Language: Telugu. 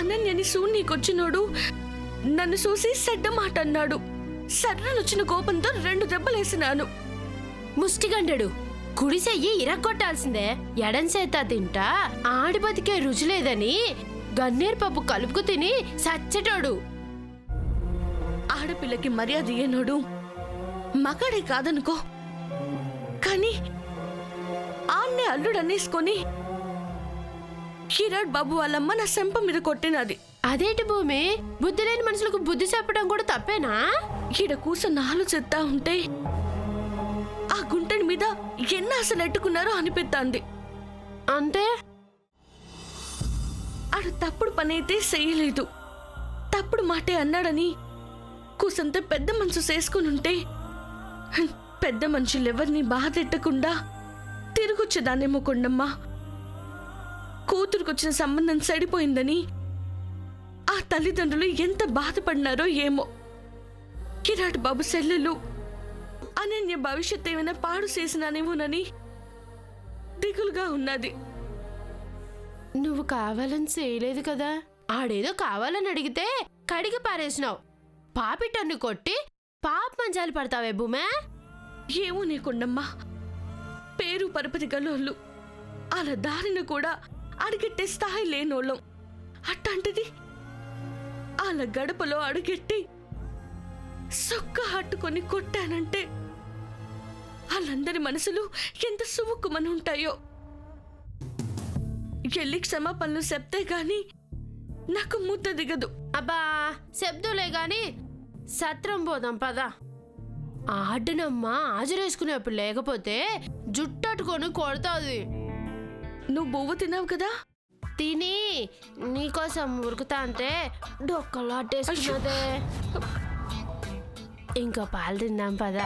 అనన్యని సూన్నీకొచ్చినోడు నన్ను చూసి చెడ్డ మాట అన్నాడు. సర్రనొచ్చిన కోపంతో 2 దెబ్బలేసినాను. ముష్టిగండెడు కుడిసెయ్యి ఇరక్కొట్టాల్సిందే. ఎడంసేత తింటా ఆడి బతికే రుచి లేదని గన్నేరు పప్పు కలుపుకు తిని సచ్చటోడు. ఆడపిల్లకి మర్యాద ఇయ్యనోడు మగాడే కాదనుకో, కానీ ఆన్నే అల్లుడనేసుకొని కిరాడ్ బాబు వాళ్ళమ్మ నా సెంప మీద కొట్టినది. అదేంటి భూమి, బుద్ధి లేని మనుషులకు బుద్ధి చెప్పడం కూడా తప్పేనా? ఈడ కూర్చొని చెత్తా ఉంటే ఆ గుంటడి మీద ఎన్న అసలు ఎట్టుకున్నారో అనిపిస్తాంది. అంటే ఆడు తప్పుడు పనైతే చెయ్యలేదు, తప్పుడు మాటే అన్నాడని కూసంత పెద్ద మనసు చేసుకునుంటే పెద్ద మనుషులెవరిని బాధెట్టకుండా తిరిగొచ్చేదాన్నేమో కొండమ్మ. కూతురుకొచ్చిన సంబంధం సడిపోయిందని ఆ తల్లిదండ్రులు ఎంత బాధపడినారో ఏమో. కిరాట్ బాబు సెల్లెలు అనన్య భవిష్యత్ ఏమైనా పాడు చేసినానేమోనని దిగులుగా ఉన్నది. నువ్వు కావాలని చేయలేదు కదా. ఆడేదో కావాలని అడిగితే కడిగి పారేసినావు. పాపిటన్ను కొట్టి పాప మంచాలు పడతావే భూమే. ఏమో నీ కొండమ్మా, పేరు పరపతి గలోళ్ళు అలా దారిన కూడా అడిగెట్టే స్థాయి లేనోళ్ళం. అట్లాంటిది అలా గడపలో అడుగెట్టి సొక్క హట్టుకొని కొట్టానంటే వాళ్ళందరి మనసులు ఎంత సుముక్కుమని ఉంటాయో. ఎల్లి క్షమాపణలు చెప్తే గాని నాకు ముద్ద దిగదు. అబ్బా శబ్దులే గాని సత్రం పోదాం పదా. ఆడనమ్మ హాజరేసుకునేప్పుడు లేకపోతే జుట్టట్టుకొని కొడతాది. నువ్వు బొవ్వ తిన్నావు కదా, తిని నీకోసం ఉరుకుతా అంటే డొక్కలు అట్టేసుకున్నదే. ఇంకా పాలు తిందాం పదా.